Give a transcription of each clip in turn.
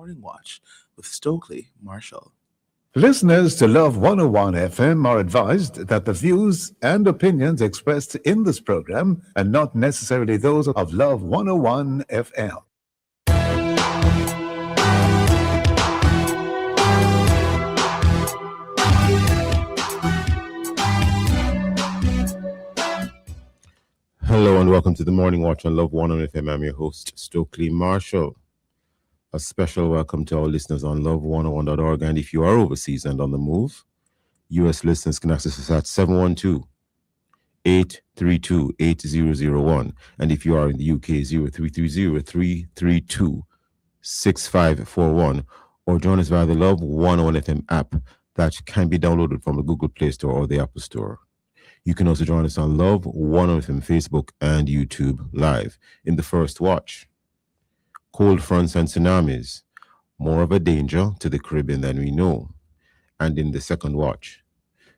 Morning Watch with Stokeley Marshall. Listeners to Love 101 FM are advised that the views and opinions expressed in this program are not necessarily those of Love 101 FM. Hello and welcome to the Morning Watch on Love 101 FM. I'm your host, Stokeley Marshall. A special welcome to our listeners on love101.org. And if you are overseas and on the move, U.S. listeners can access us at 712-832-8001. And if you are in the UK, 0330-332-6541. Or join us via the Love 101 FM app that can be downloaded from the Google Play Store or the Apple Store. You can also join us on Love 101 FM Facebook and YouTube Live. In the first watch, cold fronts and tsunamis, more of a danger to the Caribbean than we know. And in the second watch,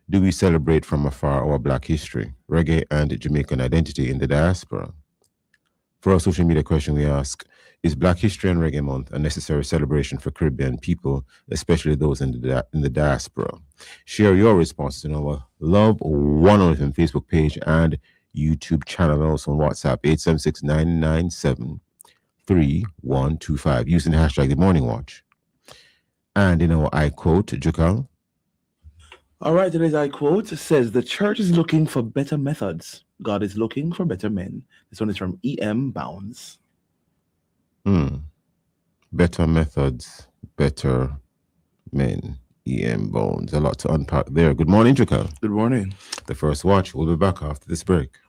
do we celebrate from afar our Black history, reggae and Jamaican identity in the diaspora? For our social media question, we ask, is Black History and Reggae Month a necessary celebration for Caribbean people, especially those in the diaspora? Share your responses on our Love 101 FM Facebook page and YouTube channel, and also on WhatsApp, 876-997-3125, using the hashtag The Morning Watch. And in our I quote, Jukal. All right, today's I quote says, "The church is looking for better methods. God is looking for better men." This one is from E.M. Bounds. Better methods, better men. E.M. Bones. A lot to unpack there. Good morning, Jukal. Good morning. The first watch. We'll be back after this break.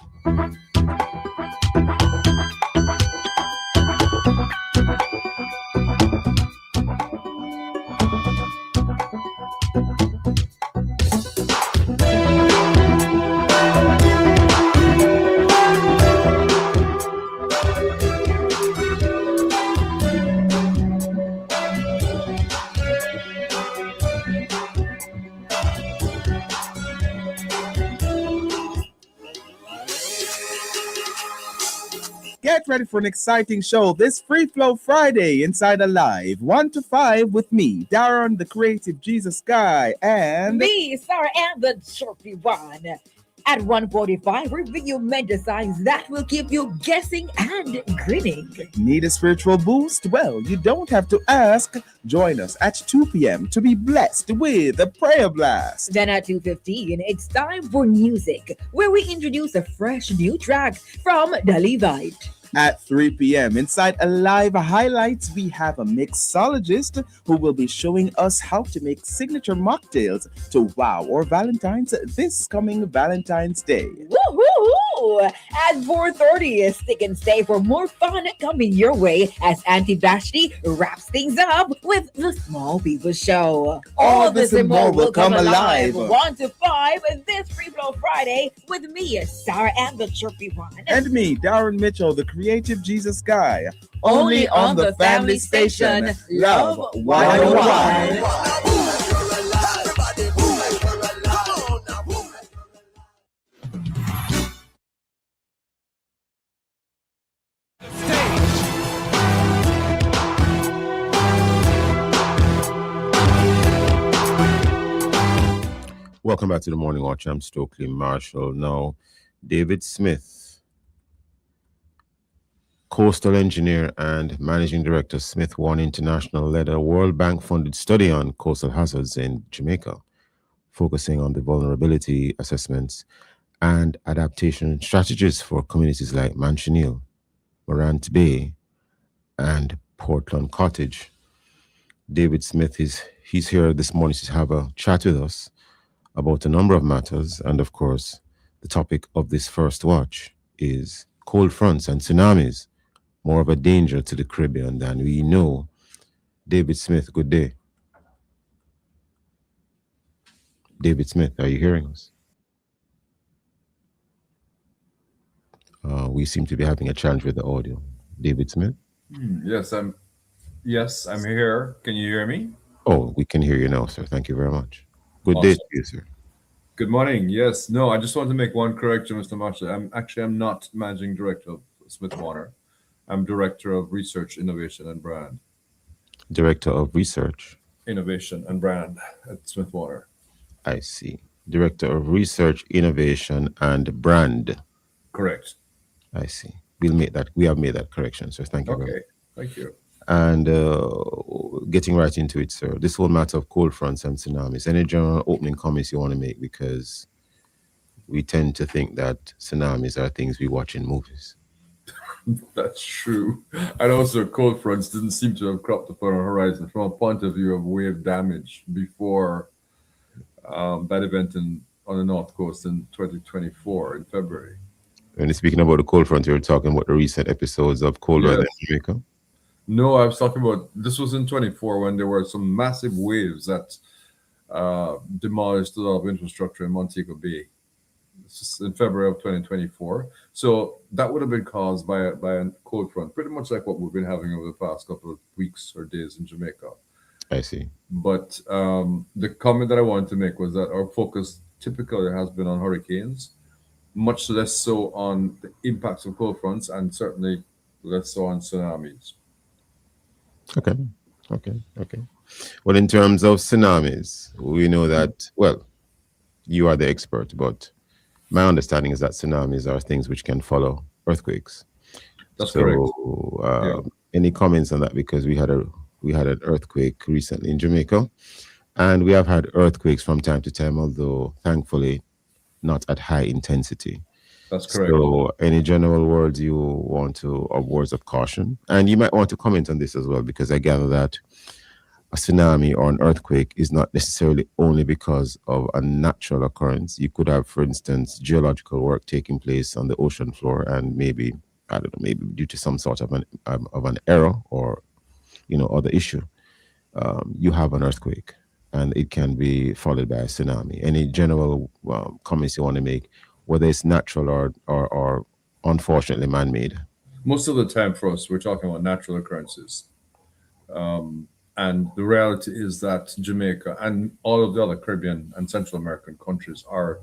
Get ready for an exciting show this Free Flow Friday inside Alive, 1 to 5 with me, Darren, the creative Jesus guy, and me, Sarah, and the chirpy one. At 1:45, review mega signs that will keep you guessing and grinning. Need a spiritual boost? Well, you don't have to ask. Join us at 2 p.m. to be blessed with a prayer blast. Then at 2:15, it's time for music, where we introduce a fresh new track from the Levite. At 3 p.m. inside Alive Highlights, we have a mixologist who will be showing us how to make signature mocktails to wow our Valentine's this coming Valentine's Day. Woohoo! At 4:30, stick and stay for more fun coming your way as Auntie Vashti wraps things up with the Small People Show. All this and more will come alive. 1 to 5 this Free Flow Friday with me, Sarah, and the chirpy one. And me, Darren Mitchell, the creative Jesus guy. Only on the family station, Love 101. Welcome back to the Morning Watch. I'm Stokeley Marshall. Now, David Smith, coastal engineer and managing director, Smith One International, led a World Bank-funded study on coastal hazards in Jamaica, focusing on the vulnerability assessments and adaptation strategies for communities like Manchineel, Morant Bay, and Portland Cottage. David Smith he's here this morning to have a chat with us about a number of matters, and of course, the topic of this first watch is cold fronts and tsunamis, more of a danger to the Caribbean than we know. David Smith, good day. David Smith, are you hearing us? We seem to be having a challenge with the audio. David Smith? Yes, I'm here. Can you hear me? Oh, we can hear you now, sir. Thank you very much. Good day to you, sir. Good morning. Yes. No, I just want to make one correction, Mr. Marshall. I'm not managing director of Smith Warner. I'm director of research, innovation, and brand. Director of Research. Innovation and Brand at Smith Water. I see. Director of Research, Innovation, and Brand. Correct. I see. We'll make that. We have made that correction. So thank you very much. Okay. Thank you. And getting right into it, sir. This whole matter of cold fronts and tsunamis. Any general opening comments you want to make? Because we tend to think that tsunamis are things we watch in movies. That's true. And also, cold fronts didn't seem to have cropped up on our horizon from a point of view of wave damage before that event on the North Coast in 2024 in February. When you're speaking about the cold front, you're talking about the recent episodes of cold weather in Jamaica. No, I was talking about this was in 24 when there were some massive waves that demolished a lot of infrastructure in Montego Bay. This is in February of 2024. So that would have been caused by a cold front, pretty much like what we've been having over the past couple of weeks or days in Jamaica. I see. But the comment that I wanted to make was that our focus typically has been on hurricanes, much less so on the impacts of cold fronts, and certainly less so on tsunamis. Okay. Well, in terms of tsunamis, we know that, well, you are the expert, but my understanding is that tsunamis are things which can follow earthquakes. That's correct. Any comments on that? Because we had an earthquake recently in Jamaica, and we have had earthquakes from time to time, although thankfully not at high intensity. That's correct. So, any general words you want to, or words of caution? And you might want to comment on this as well, because I gather that a tsunami or an earthquake is not necessarily only because of a natural occurrence. You could have, for instance, geological work taking place on the ocean floor, and maybe, I don't know, maybe due to some sort of an error or other issue, you have an earthquake, and it can be followed by a tsunami. Any general comments you want to make, whether it's natural or unfortunately man-made? Most of the time for us, we're talking about natural occurrences. And the reality is that Jamaica and all of the other Caribbean and Central American countries are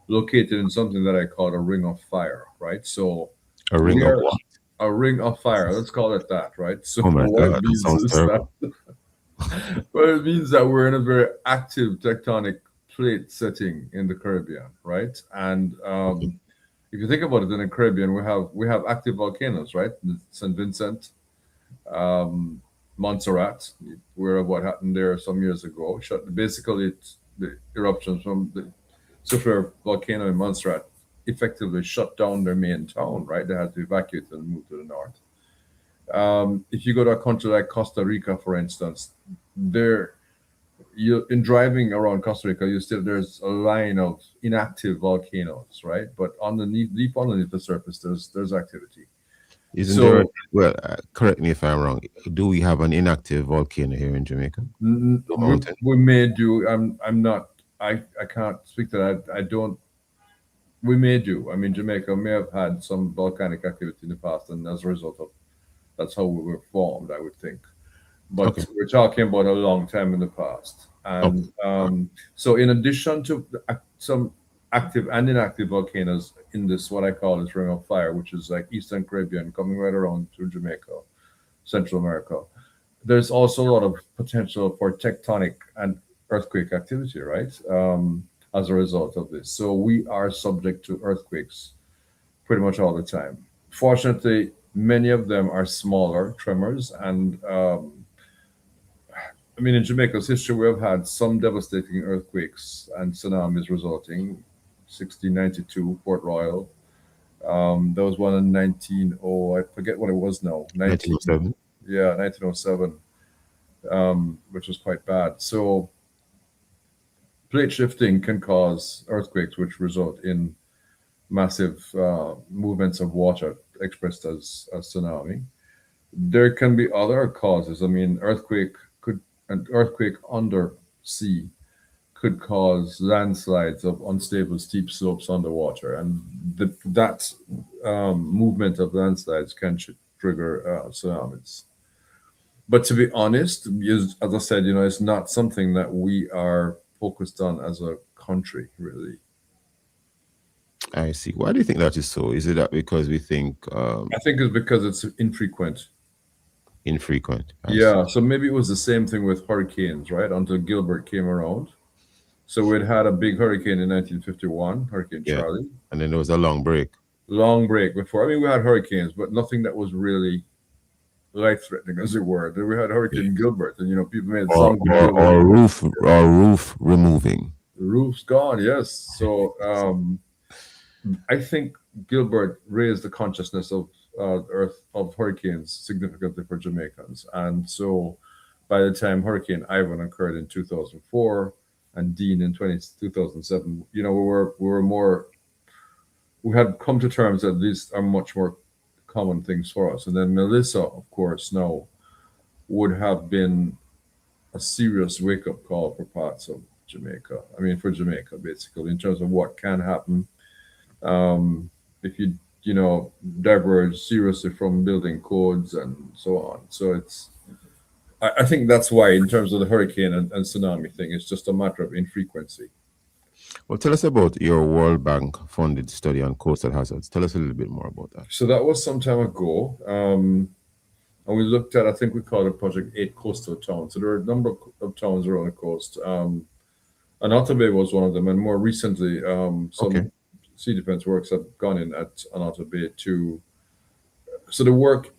located in something that I call a ring of fire, right? So A ring of what? A ring of fire, let's call it that, right? So Oh my what it God, that means sounds is terrible. well, it means that we're in a very active tectonic plate setting in the Caribbean, right? And if you think about it, in the Caribbean, we have active volcanoes, right? St. Vincent, Montserrat, where what happened there some years ago. Basically, the eruptions from the Soufriere volcano in Montserrat effectively shut down their main town, right? They had to evacuate and move to the north. If you go to a country like Costa Rica, for instance, in driving around Costa Rica, there's a line of inactive volcanoes, right? But deep underneath the surface, there's activity. Isn't there? Well, correct me if I'm wrong. Do we have an inactive volcano here in Jamaica? We may do. I'm not. I can't speak to that. I don't. We may do. I mean, Jamaica may have had some volcanic activity in the past, and as a result of that's how we were formed, I would think. But we're talking about a long time in the past. And so in addition to some active and inactive volcanoes in this, what I call this ring of fire, which is like Eastern Caribbean coming right around to Jamaica, Central America, there's also a lot of potential for tectonic and earthquake activity, right? As a result of this. So we are subject to earthquakes pretty much all the time. Fortunately, many of them are smaller tremors, and I mean, in Jamaica's history, we have had some devastating earthquakes and tsunamis resulting. 1692, Port Royal. There was one in I forget what it was now. 1907. Yeah, 1907, which was quite bad. So plate shifting can cause earthquakes, which result in massive movements of water expressed as tsunami. There can be other causes. I mean, an earthquake under sea could cause landslides of unstable steep slopes underwater, and that movement of landslides can trigger tsunamis. But to be honest, as I said, it's not something that we are focused on as a country, really. I see. Why do you think that is so? Is it that because we think? I think it's because it's infrequent. infrequent. I see. Yeah, so maybe it was the same thing with hurricanes, right? Until Gilbert came around. So we'd had a big hurricane in 1951, Hurricane Yeah. Charlie. And then there was a long break. Long break before. I mean, we had hurricanes, but nothing that was really life-threatening, as it were. Then we had Hurricane Gilbert, and people made Or, songs about roof removing. the roof's gone. Yes, so I think Gilbert raised the consciousness of Earth of hurricanes significantly for Jamaicans, and so by the time Hurricane Ivan occurred in 2004 and Dean in 2007, we had come to terms that these are much more common things for us. And then Melissa, of course, now would have been a serious wake-up call for parts of Jamaica. I mean, for Jamaica, basically, in terms of what can happen if you diverge seriously from building codes and so on. So I think that's why, in terms of the hurricane and tsunami thing, it's just a matter of infrequency. Well, tell us about your World Bank funded study on coastal hazards. Tell us a little bit more about that. So that was some time ago. And we looked at, I think we called it Project 8 Coastal Towns. So there are a number of towns around the coast. And Otter Bay was one of them. And more recently, some sea defense works have gone in at Otter Bay too. So the work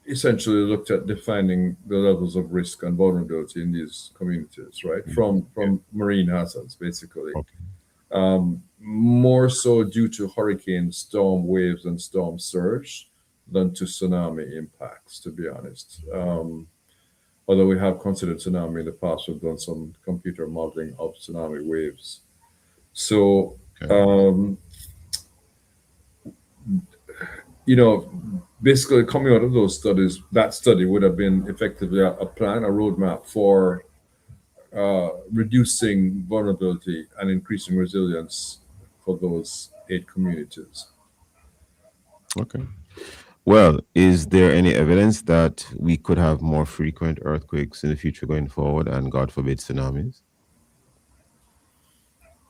essentially looked at defining the levels of risk and vulnerability in these communities, right? From marine hazards, basically. More so due to hurricane storm waves and storm surge than to tsunami impacts, to be honest. Although we have considered tsunami in the past, we've done some computer modeling of tsunami waves. So, basically coming out of those studies, that study would have been effectively a plan, a roadmap for reducing vulnerability and increasing resilience for those 8 communities. Okay. Well, is there any evidence that we could have more frequent earthquakes in the future going forward and, God forbid, tsunamis?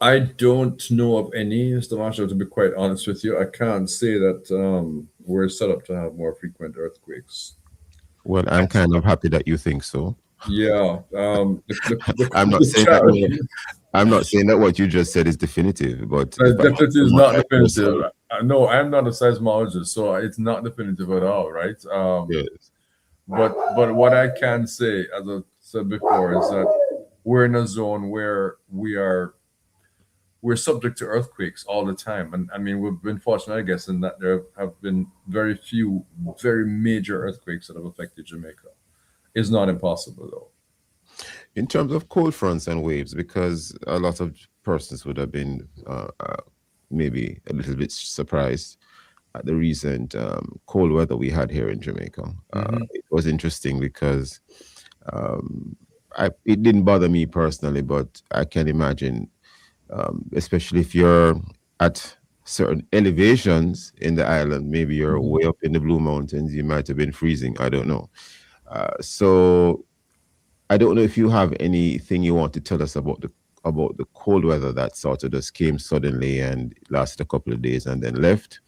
I don't know of any, Mr. Marshall, to be quite honest with you. I can't say that we're set up to have more frequent earthquakes. Well, I'm kind of happy that you think so. Yeah. I'm not saying that what you just said is definitive, but definitely is not definitive. No, I'm not a seismologist, so it's not definitive at all, right? Yes. But what I can say, as I said before, is that we're in a zone where we're subject to earthquakes all the time. And I mean, we've been fortunate, I guess, in that there have been very few very major earthquakes that have affected Jamaica. It's not impossible, though. In terms of cold fronts and waves, because a lot of persons would have been maybe a little bit surprised at the recent cold weather we had here in Jamaica. It was interesting because it didn't bother me personally, but I can imagine, especially if you're at certain elevations in the island, maybe you're way up in the Blue Mountains, you might have been freezing. I don't know. So I don't know if you have anything you want to tell us about the cold weather that sort of just came suddenly and lasted a couple of days and then left.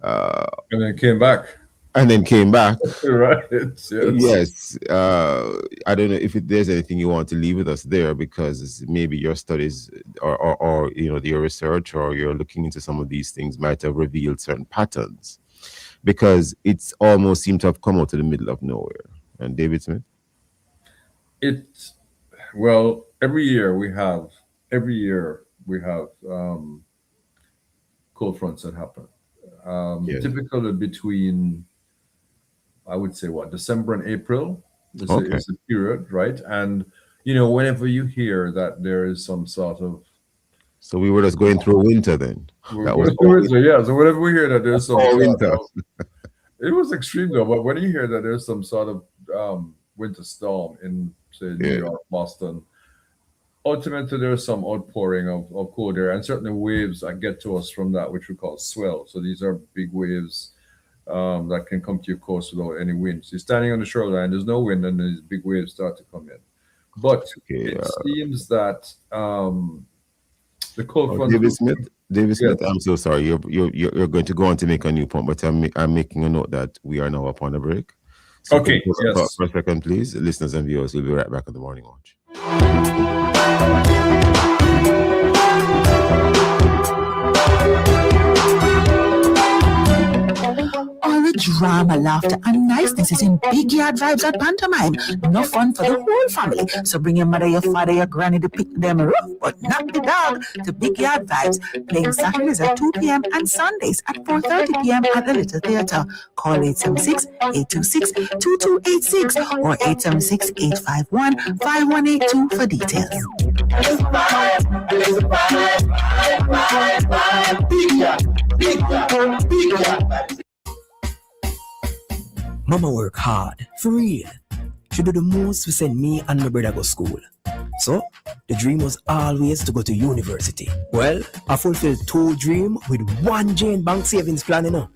And then came back. Right. Yes. I don't know if there's anything you want to leave with us there, because maybe your studies or your research or you're looking into some of these things might have revealed certain patterns, because it's almost seemed to have come out of the middle of nowhere. And David Smith? Every year we have cold fronts that happen. Typically between, I would say, December and April is the period, right? And whenever you hear that there is some sort of, so we were just going through a winter then. That was winter, yeah. So whenever we hear that there's some winter, it was extreme though. But when you hear that there's some sort of winter storm in, say, New York, Boston, ultimately there's some outpouring of cold air, and certainly waves that get to us from that, which we call swell. So these are big waves that can come to your coast without any wind. So you're standing on the shoreline, there's no wind, and these big waves start to come in. But it seems that the cold front. David Smith, I'm so sorry. You're going to go on to make a new point, but I'm making a note that we are now upon a break. So Okay, hold on yes. for a second, please. Listeners and viewers, we'll be right back on the Morning Watch. All the drama, laughter, and niceness is in Big Yard Vibes at Pantomime. No fun for the whole family. So bring your mother, your father, your granny to pick them rough, but not the dog, to Big Yard Vibes. Playing Saturdays at 2 p.m. and Sundays at 4:30 p.m. at the Little Theatre. Call 876-826-2286 or 876-851-5182 for details. Mama work hard, for real. She do the most to send me and my brother go school. So, the dream was always to go to university. Well, I fulfilled 2 dreams with 1 Jane Bank savings plan, you know.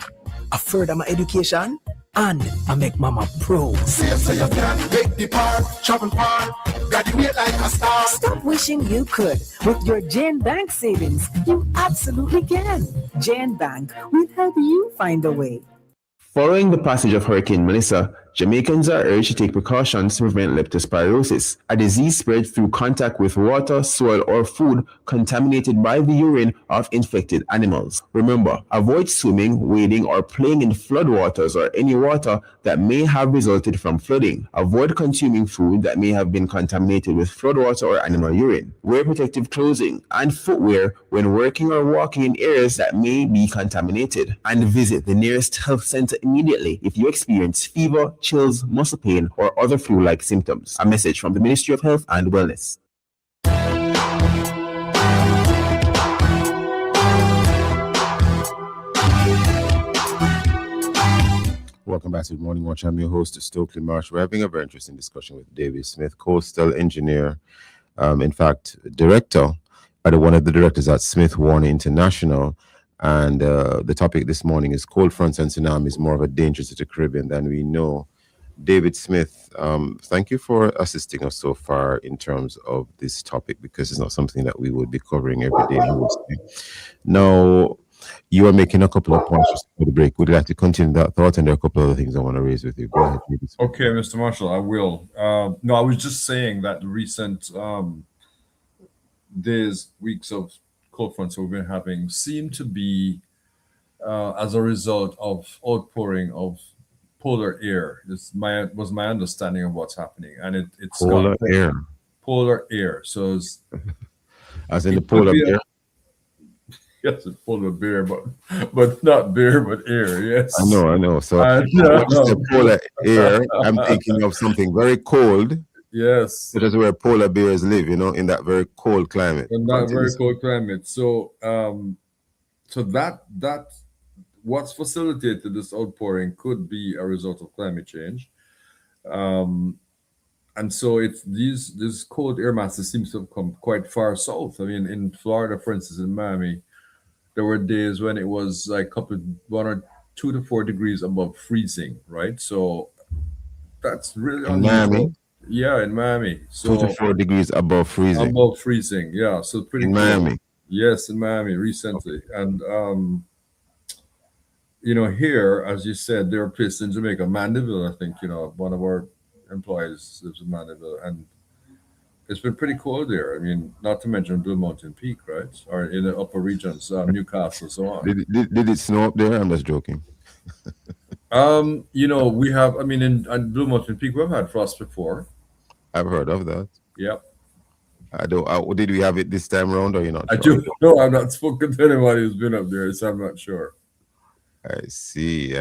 I further my education and I make mama proud. Save so you can make the part, travel far, graduate like a star. Stop wishing you could. With your Jane Bank savings, you absolutely can. Jane Bank will help you find a way. Following the passage of Hurricane Melissa, Jamaicans are urged to take precautions to prevent leptospirosis, a disease spread through contact with water, soil, or food contaminated by the urine of infected animals. Remember, avoid swimming, wading, or playing in floodwaters or any water that may have resulted from flooding. Avoid consuming food that may have been contaminated with floodwater or animal urine. Wear protective clothing and footwear when working or walking in areas that may be contaminated. And visit the nearest health center immediately if you experience fever, chills, muscle pain, or other flu-like symptoms. A message from the Ministry of Health and Wellness. Welcome back to the Morning Watch. I'm your host, Stokeley Marsh. We're having a very interesting discussion with David Smith, coastal engineer, in fact, director, one of the directors at Smith Warner International. And the topic this morning is cold fronts and tsunamis, more of a danger to the Caribbean than we know. David Smith, thank you for assisting us so far in terms of this topic, because it's not something that we would be covering every day. Now, you are making a couple of points just for the break. Would you like to continue that thought? And there are a couple of other things I want to raise with you. Go ahead, David Smith. Okay, Mr. Marshall, I will. No, I was just saying that the recent days, weeks of cold fronts we've been having seem to be as a result of outpouring of polar air. This was my understanding of what's happening, and it's polar air. Polar air. So it's, as in the polar bear. Yes, it's polar bear, but not bear, but air. Yes, I know. So the polar air, I'm thinking of something very cold. Yes, that is where polar bears live. In that very cold climate. In that very cold climate. So, so that what's facilitated this outpouring could be a result of climate change. And so it's these cold air masses seems to have come quite far south. I mean, in Florida, for instance, in Miami, there were days when it was like 1 or 2 to 4 degrees above freezing, right? So that's really in Miami. Yeah, in Miami. So 2 to 4 degrees above freezing. Above freezing, yeah. So pretty in cool. Miami. Yes, in Miami recently. And here, as you said, there are places in Jamaica, Mandeville, I think, one of our employees lives in Mandeville, and it's been pretty cold there. I mean, not to mention Blue Mountain Peak, right? Or in the upper regions, Newcastle, so on. Did it snow up there? I'm just joking. We have, in Blue Mountain Peak, we've had frost before. I've heard of that. Yep. Did we have it this time around, or you're not sure? I do. No, I've not spoken to anybody who's been up there, so I'm not sure. I see.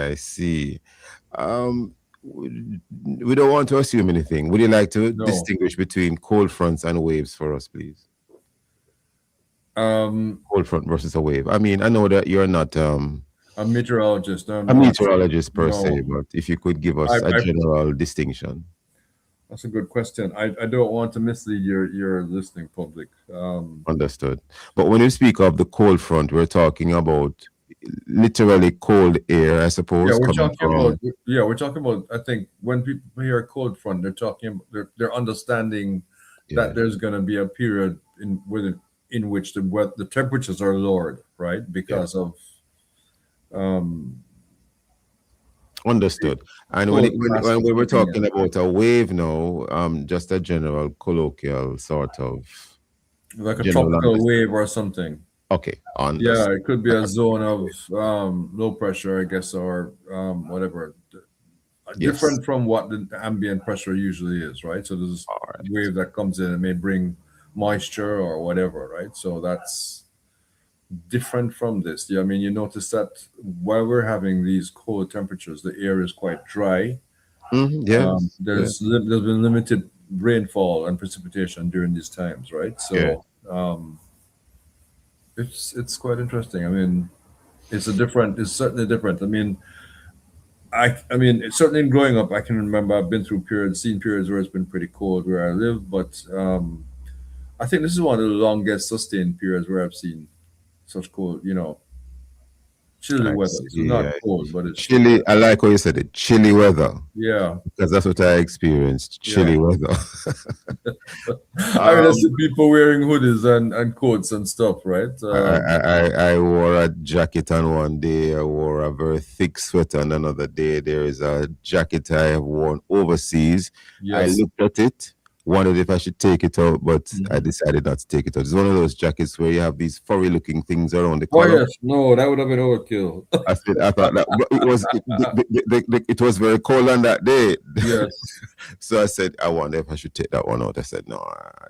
We don't want to assume anything. Would you like to distinguish between cold fronts and waves for us, please? Cold front versus a wave. I mean, I know that you're not a meteorologist. A meteorologist per se, but if you could give us a general distinction. That's a good question. I don't want to mislead your listening public. Understood. But when you speak of the cold front, we're talking about literally cold air, I suppose. Yeah, we're talking about. I think when people hear cold front, they're understanding that there's going to be a period in which the temperatures are lowered, right? Because of Understood. And when, Cold it, when masses we were kicking in. talking about a wave now, just a general colloquial sort of Like a general tropical understanding. wave or something. Okay, Yeah, understood. it could be Like a a zone of tropical wave. low pressure, I guess, or whatever. Yes. Different from what the ambient pressure usually is, right? So there's All a right. wave that comes in and may bring moisture or whatever, right? So that's different from this. Yeah, I mean, you notice that while we're having these cold temperatures, the air is quite dry. Yes. Yeah. There's been limited rainfall and precipitation during these times, right? Yeah. So it's quite interesting. I mean, it's a different. It's certainly different. I mean, I mean, it's certainly in growing up, I can remember I've been through periods, seen periods where it's been pretty cold where I live, but I think this is one of the longest sustained periods where I've seen such cold, chilly I weather. It's see. not cold, but it's Chilly. I like how you said it. Chilly weather, yeah, because that's what I experienced. yeah. Chilly weather. I mean, I see um, people wearing hoodies and coats and stuff, right? I wore a jacket on one day. I wore a very thick sweater on another day. There is a jacket I have worn overseas. I Yes. looked at it, wondered if I should take it out, but I Mhm. decided not to take it out. It's one of those jackets where you have these furry looking things around the Oh collar. yes, no, that would have been overkill. I thought that but it was very cold on that day. Yes, So I said, I wonder if I should take that one out. I said, no,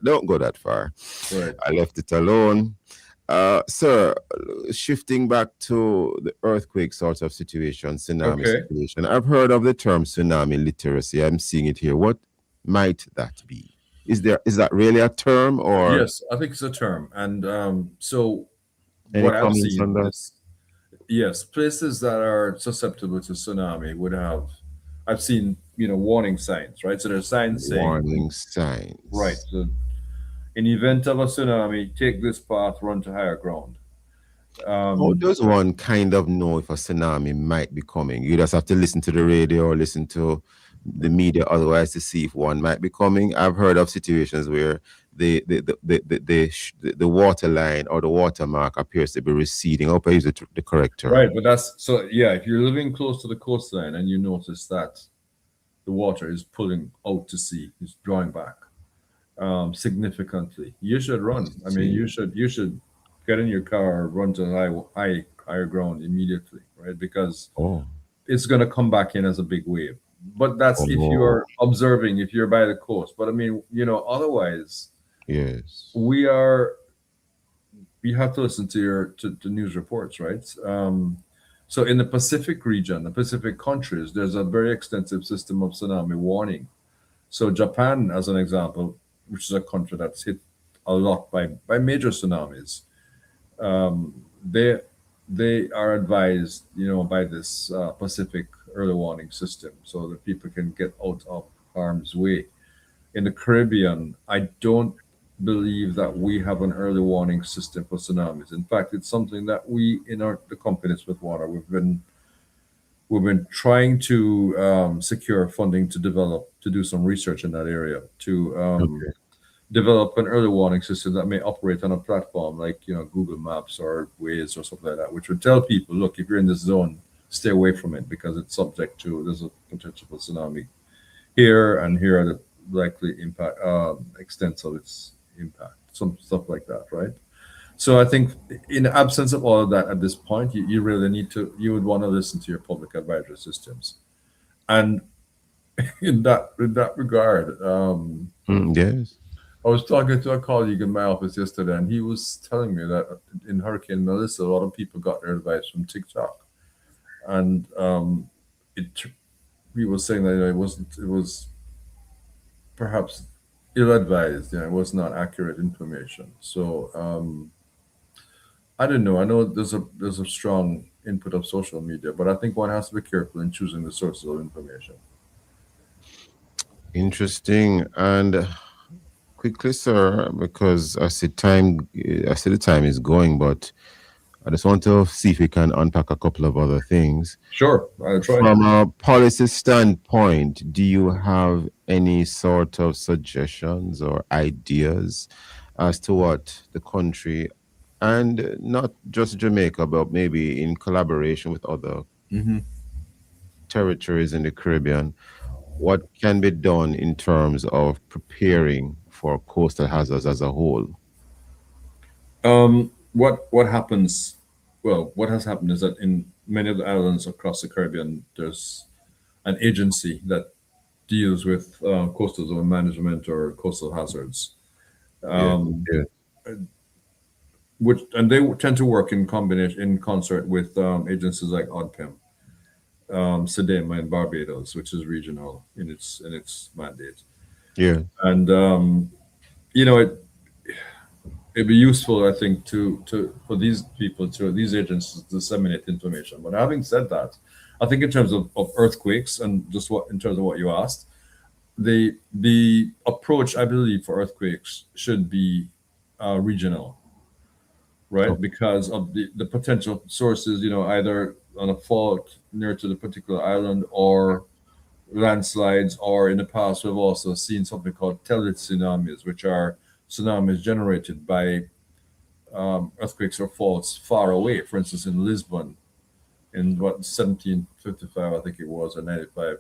don't go that far. right. I left it alone. Sir, shifting back to the earthquake sort of situation, tsunami Okay. situation, I've heard of the term tsunami literacy. I'm seeing it here. What might that be? Is that really a term or Yes, I think it's a term, and so any what I've comments on seen that? is yes, places that are susceptible to tsunami would have. I've seen warning signs, right? So there's signs saying Warning right. signs. So in event of a tsunami, take this path, run to higher ground. How Um, does one kind of know if a tsunami might be coming? You just have to listen to the radio or listen to the media otherwise to see if one might be coming. I've heard of situations where the water line or the watermark appears to be receding. I hope I use the correct right, term. but that's so yeah. If you're living close to the coastline and you notice that the water is pulling out to sea, is drawing back significantly, you should I run. I mean, see. you should get in your car, run to higher ground immediately, right? Because Oh, it's going to come back in as a big wave. But that's if oh, you're observing, if you're by the coast. But I mean, otherwise, yes. we are. You have to listen to to news reports, right? So in the Pacific region, the Pacific countries, there's a very extensive system of tsunami warning. So Japan, as an example, which is a country that's hit a lot by major tsunamis, they they are advised, by this Pacific early warning system, so that people can get out of harm's way. In the Caribbean, I don't believe that we have an early warning system for tsunamis. In fact, it's something that we in the companies with water we've been trying to secure funding to develop to do some research in that area to Okay. develop an early warning system that may operate on a platform like Google Maps or Waze or something like that, which would tell people, look, if you're in this zone, stay away from it because it's subject to there's a potential for tsunami here, and here are the likely impact extents of its impact, some stuff like that, right? So I think in the absence of all of that at this point, you really you would want to listen to your public advisory systems. And in that regard, Yes. I was talking to a colleague in my office yesterday, and he was telling me that in Hurricane Melissa, a lot of people got their advice from TikTok, and it. He was saying that it was perhaps ill-advised. It was not accurate information. So I don't know. I know there's a strong input of social media, but I think one has to be careful in choosing the sources of information. Interesting. And quickly, sir, because I see the time is going, but I just want to see if we can unpack a couple of other things. Sure, I'll try From to. a policy standpoint, do you have any sort of suggestions or ideas as to what the country, and not just Jamaica, but maybe in collaboration with other Hmm. territories in the Caribbean, what can be done in terms of preparing for coastal hazards as a whole? What happens? Well, what has happened is that in many of the islands across the Caribbean, there's an agency that deals with coastal zone management or coastal hazards. Yeah, Um, yeah, which and they tend to work in combination in concert with agencies like ODPEM, SEDEMA in Barbados, which is regional in its mandate. yeah. And you know, it'd be useful, I think, to for these people to these agencies to disseminate information. But having said that, I think in terms of earthquakes and just what in terms of what you asked, the approach I believe for earthquakes should be regional, right? Because of the potential sources, either on a fault near to the particular island or landslides, or in the past we've also seen something called telluride tsunamis, which are tsunamis generated by earthquakes or faults far away. For instance, in Lisbon, in 1755, I think it was, or 95,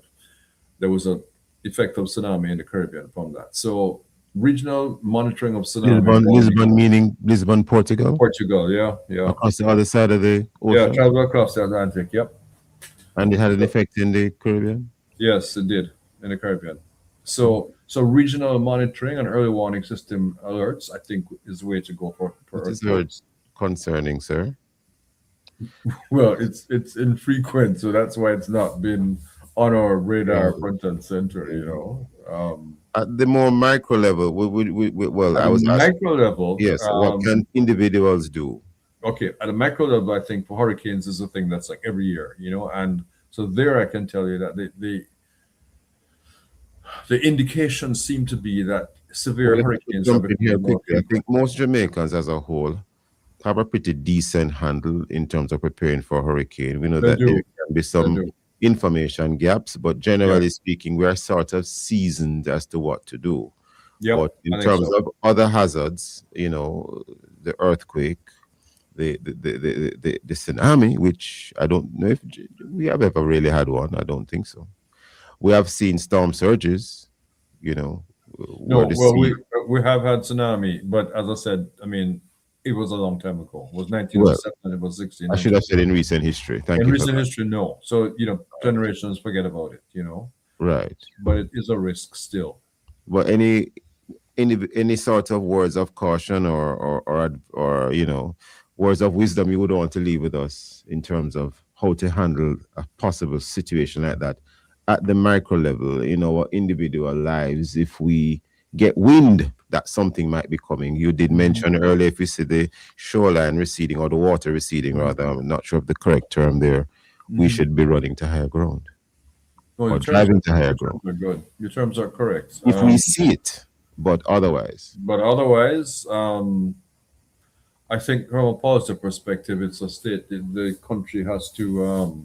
there was a effect of tsunami in the Caribbean from that. So regional monitoring of tsunami warning. Lisbon meaning Lisbon, Portugal, Portugal, yeah, across the other side of the yeah, ocean, travel across the Atlantic. Yep. and it had an effect in the Caribbean. Yes, it did in the Caribbean. So regional monitoring and early warning system alerts, I think, is the way to go for It is earthquakes. concerning, sir. Well, it's infrequent, so that's why it's not been on our radar Yeah. front and center. At the more micro level, well, At I a was asking, micro level, yes, what can individuals do? okay, at a macro level, I think for hurricanes is a thing that's like every year, and so there I can tell you that the indications seem to be that severe Well, let me hurricanes are jump in here becoming more quickly. I think frequent. most Jamaicans as a whole have a pretty decent handle in terms of preparing for a hurricane. We know They that there do, can be they some do. information gaps, but Yeah, generally speaking, we are sort of seasoned as to what to do. yep, But in I think terms so. of other hazards, the earthquake, the tsunami, which I don't know if we have ever really had one. I don't think so. We have seen storm surges, where No, the well, sea. we have had tsunami, but as I said, I mean, it was a long time ago. It was Well, 1907, and it was I should have 1692. said in recent history. Thank In you for recent that. history, no. So generations forget about it. Right. But it is a risk still. But any sort of words of caution or words of wisdom you would want to leave with us in terms of how to handle a possible situation like that at the micro level in our individual lives if we get wind that something might be coming. You did mention earlier if we see the shoreline receding or the water receding rather, I'm not sure of the correct term there, we should be running to higher ground No, or driving to higher your ground. terms are good. Your terms are correct. If we see it, but otherwise. But otherwise, I think from a positive perspective, it's a state that the country has to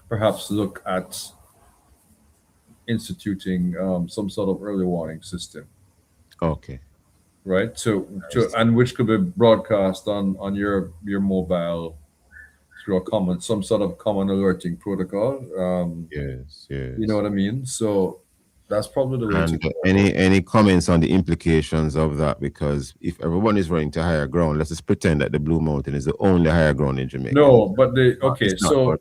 perhaps look at instituting some sort of early warning system, Okay. right? And which could be broadcast on your mobile through some sort of common alerting protocol. Yes, yes. You know what I mean? So that's probably the way to And go. any comments on the implications of that? Because if everyone is running to higher ground, let's just pretend that the Blue Mountain is the only higher ground in Jamaica. No, but It's not,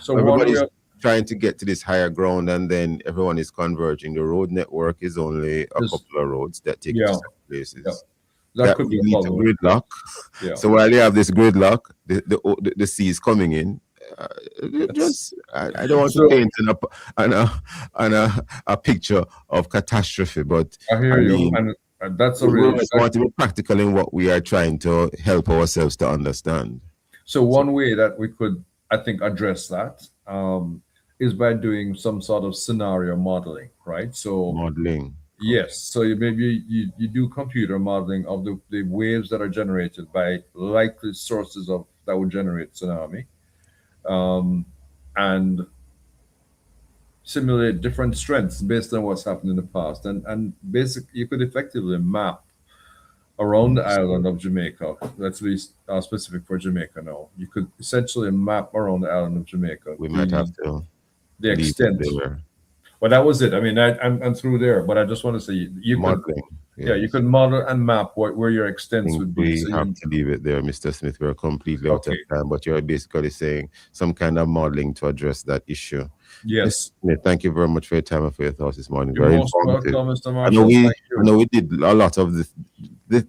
so but one way everybody's of trying to get to this higher ground, and then everyone is converging. The road network is only a Just- couple of roads that take you to yeah, certain places. yeah. That could be a lead to problem. gridlock. Yeah. So while you have this gridlock, the sea is coming in. I don't want to paint a picture of catastrophe, but I hear I you, mean, and that's a we really want to be practical in what we are trying to help ourselves to understand. so one way that we could, I think, address that is by doing some sort of scenario modeling, right? So Modeling. yes, so maybe you do computer modeling of the waves that are generated by likely sources of that would generate tsunami, and simulate different strengths based on what's happened in the past, and basically you could effectively map around the island of Jamaica. Let's be specific for Jamaica now. You could essentially map around the island of Jamaica. We might have to. the Leave it extent. there. But that was it. I mean, I'm through there. But I just want to say you could, Modeling. yeah, you Yes. could model and map where your I extents think would be. we So have you, to leave it there, Mr. Smith. We're completely out of okay, time, but you're basically saying some kind of modeling to address that issue. yes, Mr. Smith, thank you very much for your time and for your thoughts this morning. you're Very most informative. welcome, Mr. I know Marshall. we, Thank I know you. we did a lot of this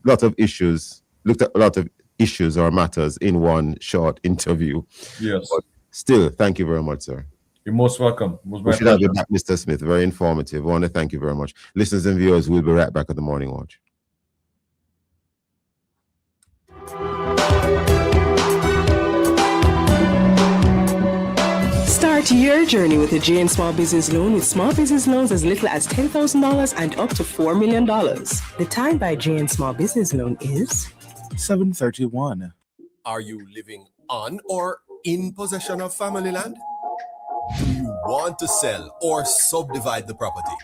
lot of issues, looked at a lot of issues or matters in one short interview. Yes, But still, thank you very much, sir. you're most welcome. It was We my should have you pleasure. back, Mr. Smith. Very informative. I want to thank you very much. Listeners and viewers, we'll be right back at the Morning Watch. Start your journey with a J and Small Business Loan with small business loans as little as $10,000 and up to $4 million. The time by J and Small Business Loan is 7:31. Are you living on or in possession of family land? Do you want to sell or subdivide the property?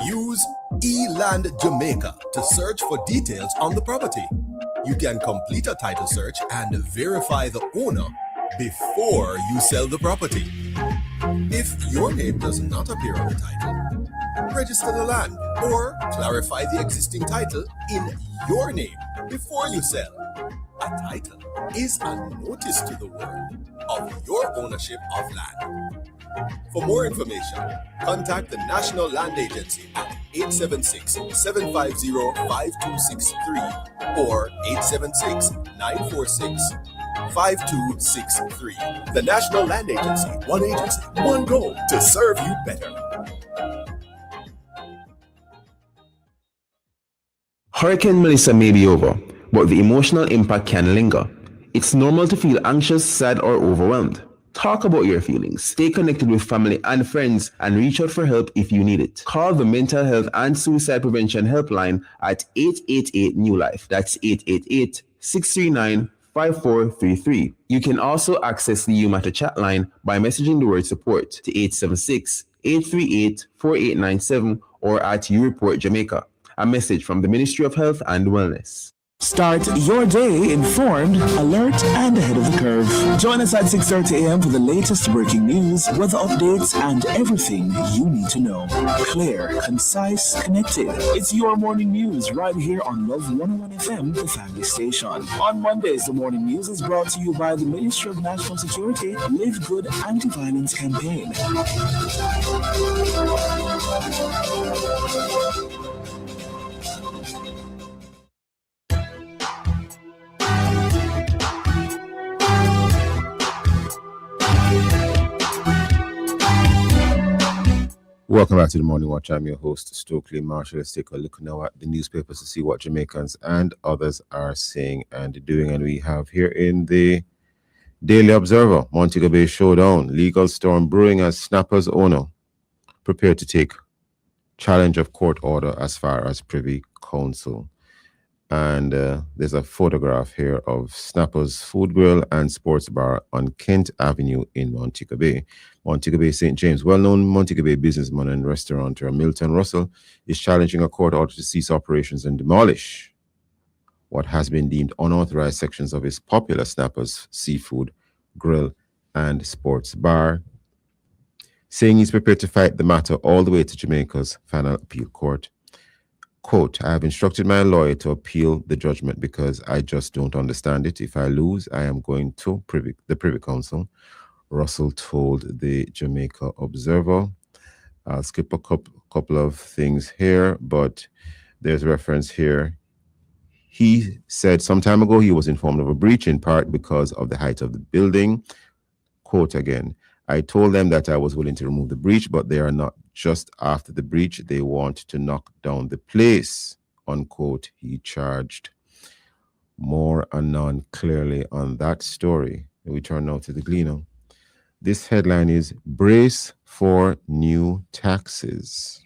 Use eLand Jamaica to search for details on the property. You can complete a title search and verify the owner before you sell the property. If your name does not appear on the title, register the land or clarify the existing title in your name before you sell. A title is a notice to the world of your ownership of land. For more information, contact the National Land Agency at 876-750-5263 or 876-946-5263. The National Land Agency, one agency, one goal to serve you better. Hurricane Melissa may be over, but the emotional impact can linger. It's normal to feel anxious, sad, or overwhelmed. Talk about your feelings, stay connected with family and friends, and reach out for help if you need it. Call the Mental Health and Suicide Prevention Helpline at 888 New Life. That's 888-639-5433. You can also access the You Matter chat line by messaging the word support to 876-838-4897 or at You Report Jamaica. A message from the Ministry of Health and Wellness. Start your day informed, alert, and ahead of the curve. Join us at 6:30 a.m. for the latest breaking news, weather updates, and everything you need to know. Clear, concise, connected. It's your morning news right here on Love 101 FM, the family station. On Mondays, the morning news is brought to you by the Ministry of National Security Live Good Anti-Violence Campaign. Welcome back to the Morning Watch. I'm your host, Stokeley Marshall. Let's take a look now at the newspapers to see what Jamaicans and others are saying and doing. And we have here in the Daily Observer, Montego Bay showdown, legal storm brewing as Snappers owner prepared to take challenge of court order as far as Privy Council. And there's a photograph here of Snappers Food Grill and Sports Bar on Kent Avenue in Montego Bay. Montego Bay St. James, well-known Montego Bay businessman and restaurateur Milton Russell is challenging a court order to cease operations and demolish what has been deemed unauthorized sections of his popular Snappers Seafood Grill and Sports Bar, saying he's prepared to fight the matter all the way to Jamaica's final appeal court. Quote, I have instructed my lawyer to appeal the judgment because I just don't understand it. If I lose, I am going to the Privy Council, Russell told the Jamaica Observer. I'll skip a couple of things here, but there's reference here. He said some time ago he was informed of a breach in part because of the height of the building. Quote again, I told them that I was willing to remove the breach, but they are not. Just after the breach, they want to knock down the place, unquote, he charged. More anon clearly on that story. We turn now to the Gleaner. This headline is Brace for New Taxes.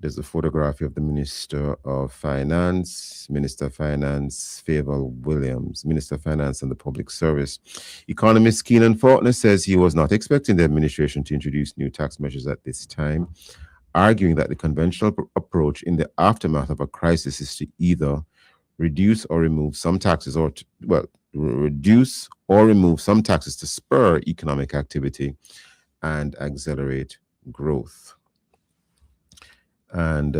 There's a photograph of the Minister of Finance, Minister of Finance, Favour Williams, Minister of Finance and the Public Service. Economist Keenan Faulkner says he was not expecting the administration to introduce new tax measures at this time, arguing that the conventional approach in the aftermath of a crisis is to either reduce or remove some taxes reduce or remove some taxes to spur economic activity and accelerate growth. And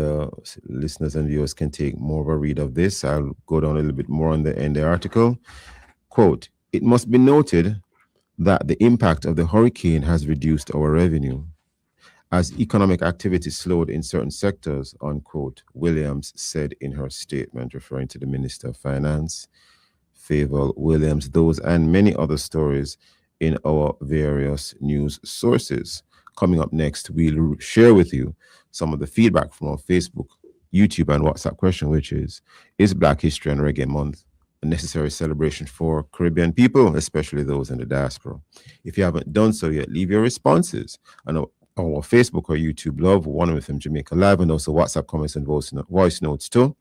listeners and viewers can take more of a read of this. I'll go down a little bit more in the article. Quote, it must be noted that the impact of the hurricane has reduced our revenue as economic activity slowed in certain sectors, unquote, Williams said in her statement, referring to the Minister of Finance, Favour Williams. Those and many other stories in our various news sources. Coming up next, we'll share with you some of the feedback from our Facebook, YouTube, and WhatsApp question, which is Black History and Reggae Month a necessary celebration for Caribbean people, especially those in the diaspora? If you haven't done so yet, leave your responses on our Facebook or YouTube, Love 1FM Jamaica Live, and also WhatsApp comments and voice notes too.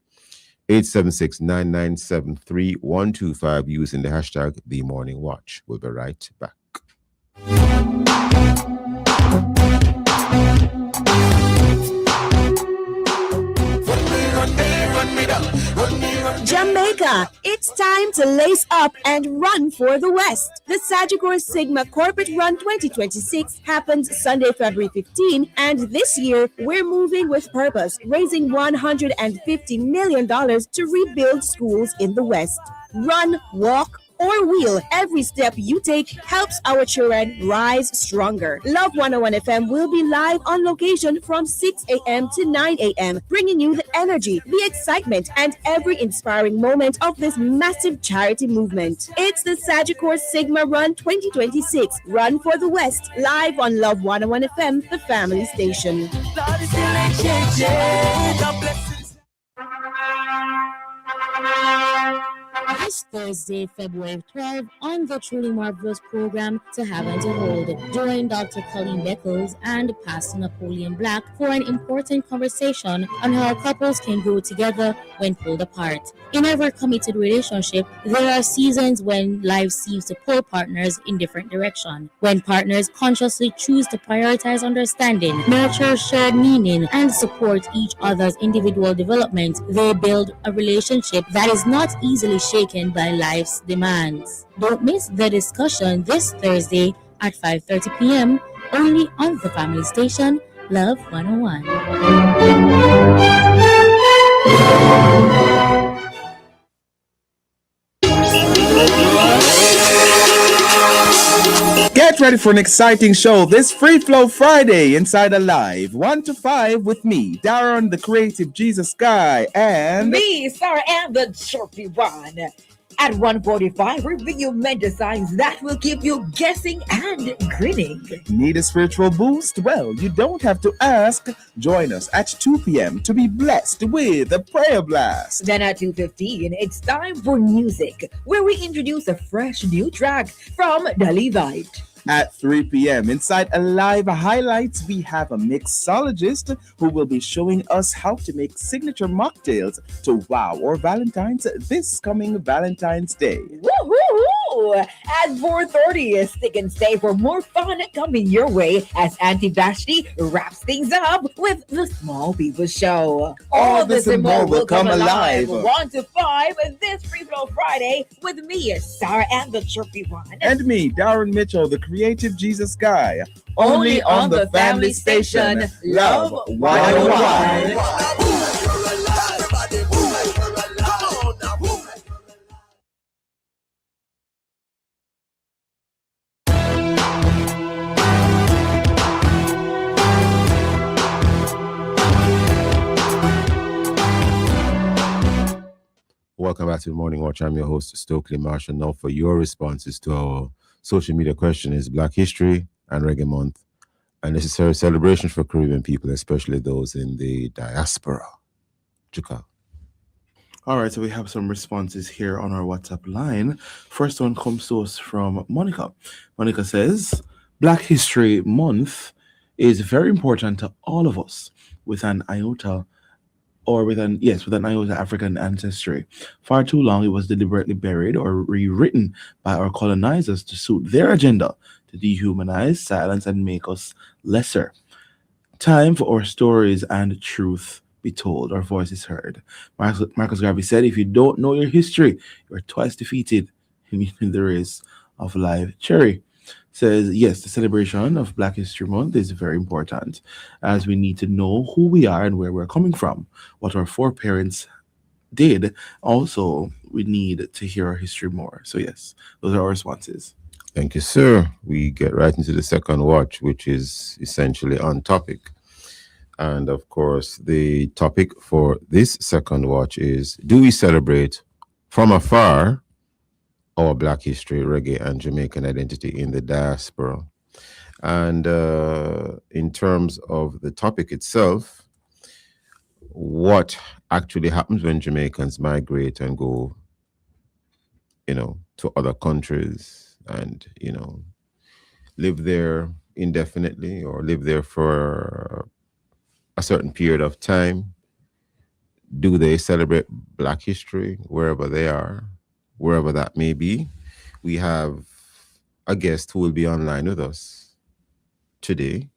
876-997-3125 using the hashtag The Morning Watch. We'll be right back. Jamaica, it's time to lace up and run for the West. The Sagicor Sigma Corporate Run 2026 happens Sunday, February 15, and this year we're moving with purpose, raising $150 million to rebuild schools in the West. Run, walk, or wheel, every step you take helps our children rise stronger. Love 101 FM will be live on location from 6 a.m. to 9 a.m., bringing you the energy, the excitement, and every inspiring moment of this massive charity movement. It's the Sagicor Sigma Run 2026, Run for the West, live on Love 101 FM, the family station. This Thursday, February 12, on the Truly Marvelous program To Have and to Hold, join Dr. Colleen Beckles and Pastor Napoleon Black for an important conversation on how couples can grow together when pulled apart. In every committed relationship, there are seasons when life seems to pull partners in different directions. When partners consciously choose to prioritize understanding, nurture shared meaning, and support each other's individual development, they build a relationship that is not easily shaken by life's demands. Don't miss the discussion this Thursday at 5:30 p.m. only on the family station, Love 101. Get ready for an exciting show this Free Flow Friday inside Alive 1 to 5 with me, Darren, the creative Jesus guy, and me, Sarah, and the chirpy one. At 1:45, reveal mega signs that will keep you guessing and grinning. Need a spiritual boost? Well, you don't have to ask. Join us at 2 p.m. to be blessed with a prayer blast. Then at 2:15, it's time for music, where we introduce a fresh new track from the Levite. At 3 p.m. inside Alive Highlights, we have a mixologist who will be showing us how to make signature mocktails to wow our Valentine's this coming Valentine's Day. Woo-hoo-hoo! At 4:30, stick and stay for more fun coming your way as Auntie Vashti wraps things up with the Small People Show. All this and more will come alive. 1 to 5 this Free Flow Friday with me, Sarah, and the chirpy one. And me, Darren Mitchell, the creative Jesus guy. Only on the family station, Love 101. Welcome back to the Morning Watch. I'm your host, Stokeley Marshall. Now for your responses to our social media question is Black History and Reggae Month a necessary celebration for Caribbean people, especially those in the diaspora? Juka. All right, so we have some responses here on our WhatsApp line. First one comes to us from Monica. Monica says, Black History Month is very important to all of us with an iota African ancestry. Far too long, it was deliberately buried or rewritten by our colonizers to suit their agenda, to dehumanize, silence, and make us lesser. Time for our stories and truth be told, our voices heard. Marcus Garvey said, if you don't know your history, you're twice defeated in the race of life. Cherry, says, yes, the celebration of Black History Month is very important as we need to know who we are and where we're coming from, what our foreparents did. Also, we need to hear our history more. So, yes, those are our responses. Thank you, sir. We get right into the second watch, which is essentially on topic. And of course, the topic for this second watch is, do we celebrate from afar our Black history, reggae, and Jamaican identity in the diaspora? And in terms of the topic itself, what actually happens when Jamaicans migrate and go, to other countries and, live there indefinitely or live there for a certain period of time? Do they celebrate Black history wherever they are, wherever that may be? We have a guest who will be online with us today,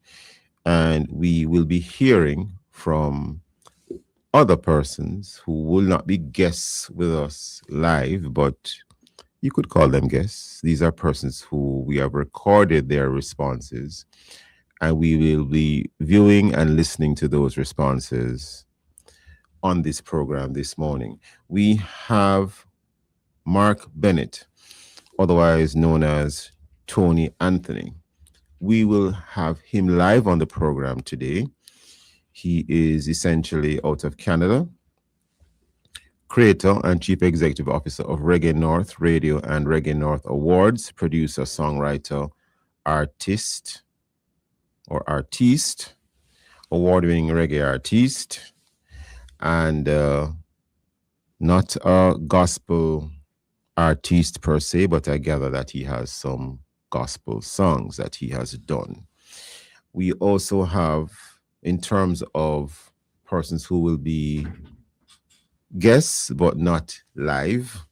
and we will be hearing from other persons who will not be guests with us live, but you could call them guests. These are persons who we have recorded their responses, and we will be viewing and listening to those responses on this program this morning. We have Mark Bennett, otherwise known as Tony Anthony. We will have him live on the program today. He is essentially out of Canada, creator and chief executive officer of Reggae North Radio and Reggae North Awards, producer, songwriter, artiste, award-winning reggae artiste, and not a gospel artiste per se, but I gather that he has some gospel songs that he has done. We also have, in terms of persons who will be guests but not live,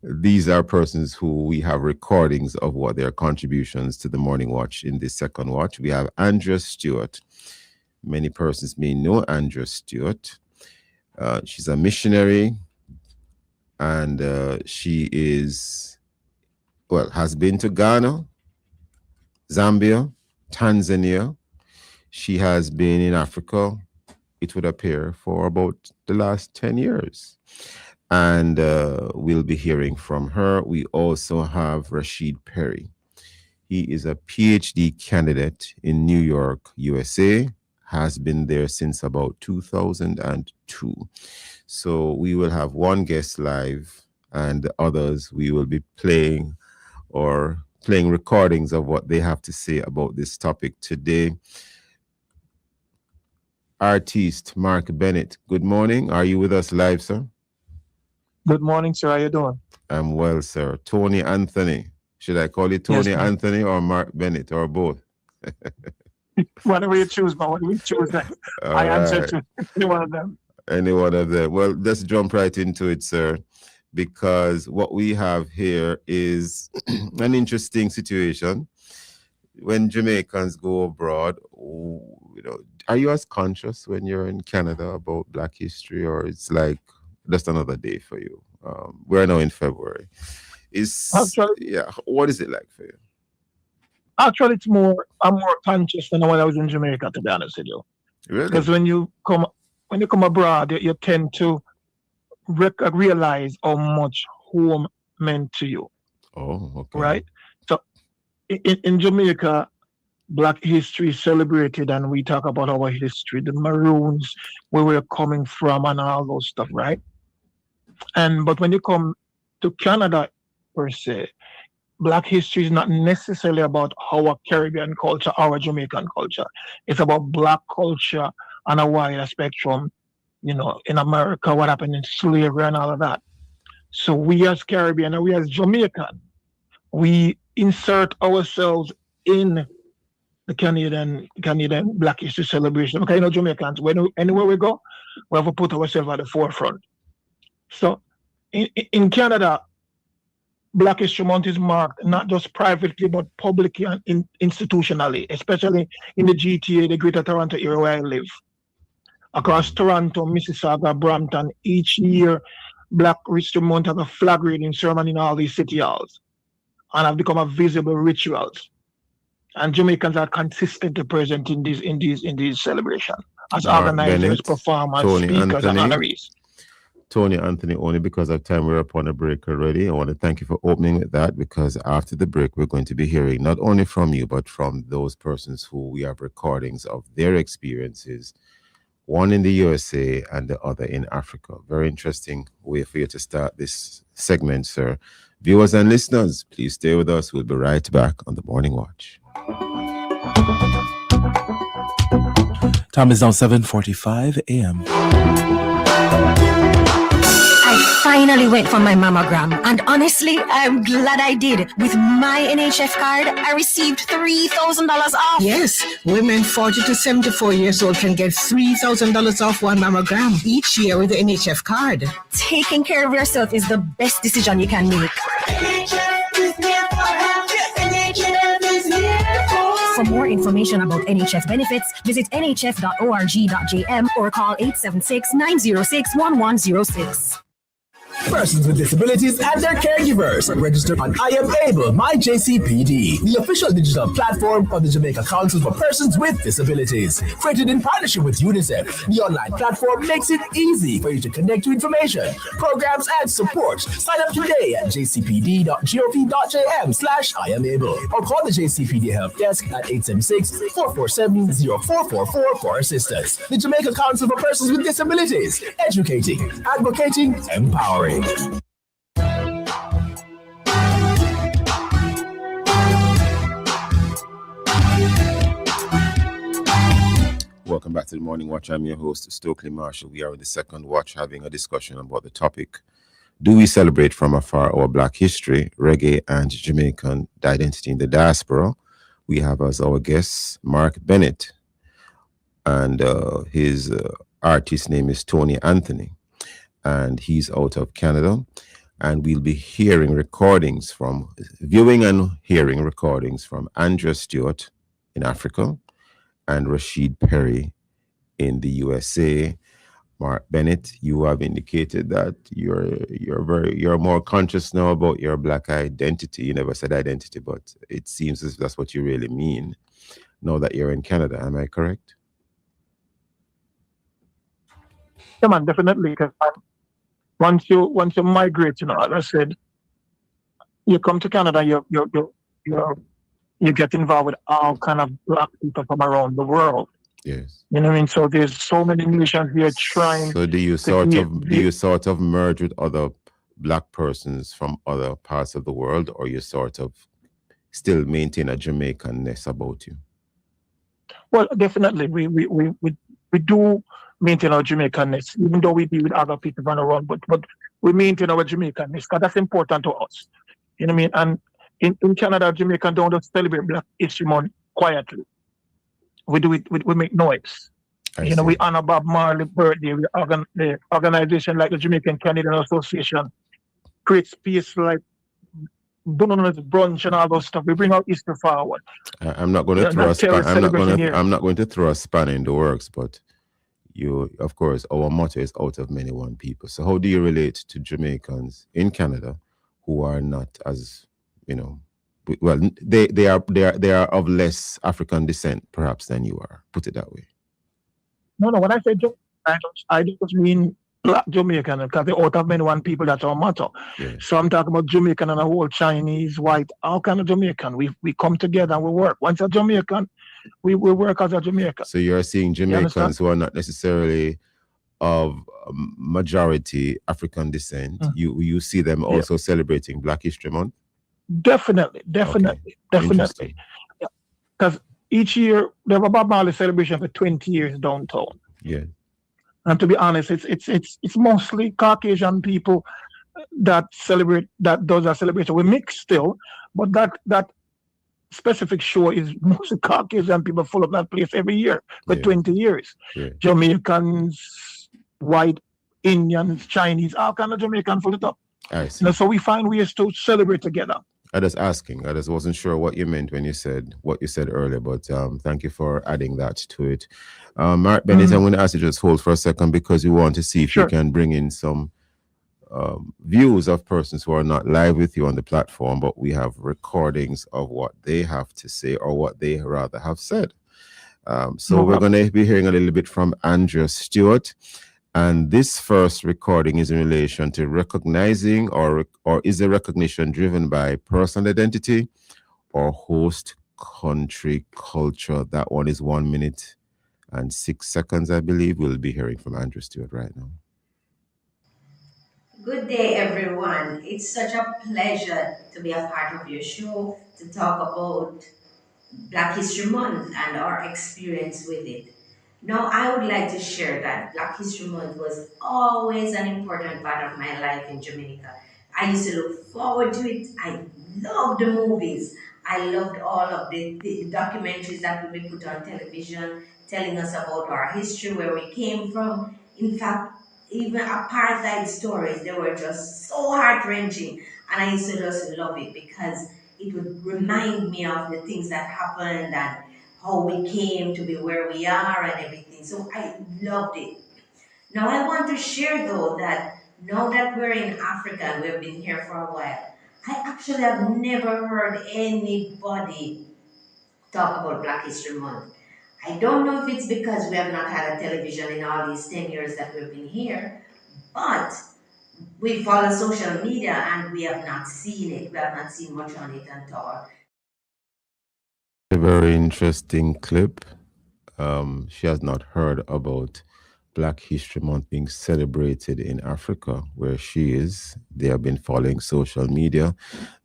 these are persons who we have recordings of what their contributions to the morning watch in this second watch. We have Andrea Stewart. Many persons may know Andrea Stewart. She's a missionary, and she has been to Ghana, Zambia, Tanzania. She has been in Africa, it would appear, for about the last 10 years. And we'll be hearing from her. We also have Rashid Perry. He is a PhD candidate in New York, USA, has been there since about 2002. So we will have one guest live, and the others we will be playing recordings of what they have to say about this topic today. Artiste Mark Bennett, good morning. Are you with us live, sir? Good morning, sir. How you doing? I'm well, sir. Tony Anthony. Should I call you Tony Anthony or Mark Bennett or both? Whatever you choose, but whatever you choose, I answer to any one of them. Any one of them. Well, let's jump right into it, sir, because what we have here is an interesting situation. When Jamaicans go abroad, are you as conscious when you're in Canada about Black history, or it's like just another day for you? We're now in February. What is it like for you? Actually, I'm more conscious than when I was in Jamaica, to be honest with you. Really? Because when you come abroad, you tend to realize how much home meant to you. Oh, okay. Right? So in Jamaica, Black history is celebrated, and we talk about our history, the Maroons, where we're coming from, and all those stuff, right? But when you come to Canada, per se, Black history is not necessarily about our Caribbean culture, our Jamaican culture. It's about Black culture on a wider spectrum. In America, what happened in slavery and all of that. So we as Caribbean and we as Jamaican, we insert ourselves in the Canadian Black history celebration. Okay, Jamaicans, anywhere we go, we have to put ourselves at the forefront. So in Canada, Black History Month is marked not just privately, but publicly and institutionally, especially in the GTA, the Greater Toronto area where I live. Across Toronto, Mississauga, Brampton, each year, Black History Month has a flag raising ceremony in all these city halls. and have become a visible rituals. And Jamaicans are consistently present in these celebrations as Mark organizers, Bennett, performers, Tony speakers, and Anthony. honorees. Tony Anthony, only because of time, we're upon a break already. I want to thank you for opening with that, because after the break, we're going to be hearing not only from you, but from those persons who we have recordings of their experiences, one in the USA and the other in Africa. Very interesting way for you to start this segment, sir. Viewers and listeners, please stay with us. We'll be right back on the Morning Watch. Time is now 7:45 a.m. I finally went for my mammogram, and honestly, I'm glad I did. With my NHF card, I received $3,000 off. Yes, women 40 to 74 years old can get $3,000 off one mammogram each year with the NHF card. Taking care of yourself is the best decision you can make. For more information about NHF benefits, visit nhf.org.jm or call 876-906-1106. Persons with disabilities and their caregivers register on I Am Able, My JCPD, the official digital platform of the Jamaica Council for Persons with Disabilities. Created in partnership with UNICEF, the online platform makes it easy for you to connect to information, programs, and support. Sign up today at jcpd.gov.jm/IamAble or call the JCPD help desk at 876-447-0444 for assistance. The Jamaica Council for Persons with Disabilities, educating, advocating, empowering. Welcome back to the Morning Watch. I'm your host, Stokeley Marshall. We are in the second watch having a discussion about the topic, do we celebrate from afar our Black history, reggae, and Jamaican identity in the diaspora? We have as our guest Mark Bennett, and his artist name is Tony Anthony, and he's out of Canada. And we'll be viewing and hearing recordings from Andrea Stewart in Africa and Rashid Perry in the USA. Mark Bennett, you have indicated that you're more conscious now about your Black identity. You never said identity, but it seems as if that's what you really mean now that you're in Canada. Am I correct? Yeah, man, definitely. Because once you migrate, as I said, you come to Canada, you get involved with all kind of Black people from around the world. Yes. You know what I mean? So there's so many nations here trying. So do you sort of merge with other Black persons from other parts of the world, or you sort of still maintain a Jamaican-ness about you? Well, definitely, we do maintain our Jamaican-ness, even though we be with other people run around, but we maintain our Jamaican-ness because that's important to us. You know what I mean? And in Canada, Jamaican don't just celebrate Black History Month quietly. We do it, we make noise. We honor Bob Marley's birthday. The organization like the Jamaican Canadian Association creates space like brunch and all those stuff. We bring our history forward. I'm not going to throw a spanner in the works, but of course, our motto is out of many one people. So how do you relate to Jamaicans in Canada who are not as, well, they are of less African descent perhaps than you are, put it that way? No, when I say I just mean Black Jamaican, because they're out of many one people, that's our motto. Yeah. So I'm talking about Jamaican and a whole Chinese, white, all kind of Jamaican. We come together and we work. Once a Jamaican, we work as a Jamaican. So you're seeing Jamaicans who are not necessarily of majority African descent. You see them also celebrating Black History Month? Definitely. Because each year they have a Bob Marley celebration for 20 years downtown. Yeah. And to be honest, it's mostly Caucasian people that does a celebration. We mix still, but that specific show is mostly Caucasian people full of that place every year for 20 years. Yeah. Jamaicans, white, Indians, Chinese, all kind of Jamaican full it up. I see. So we find ways to celebrate together. I just asking. I just wasn't sure what you meant when you said what you said earlier, but thank you for adding that to it. Mark Bennett, I'm going to ask you to just hold for a second because we want to see if you can bring in some views of persons who are not live with you on the platform, but we have recordings of what they have to say or what they rather have said. So we're going to be hearing a little bit from Andrea Stewart. And this first recording is in relation to recognizing or is the recognition driven by personal identity or host country culture. That one is 1 minute and 6 seconds, I believe. We'll be hearing from Andrew Stewart right now. Good day, everyone. It's such a pleasure to be a part of your show to talk about Black History Month and our experience with it. Now, I would like to share that Black History Month was always an important part of my life in Jamaica. I used to look forward to it. I loved the movies. I loved all of the documentaries that would be put on television telling us about our history, where we came from. In fact, even apartheid stories, they were just so heart-wrenching. And I used to just love it because it would remind me of the things that happened and how we came to be where we are and everything. So I loved it. Now I want to share though that now that we're in Africa and we've been here for a while, I actually have never heard anybody talk about Black History Month. I don't know if it's because we have not had a television in all these 10 years that we've been here, but we follow social media and we have not seen it. We have not seen much on it at all. A very interesting clip. She has not heard about Black History Month being celebrated in Africa, where she is. They have been following social media.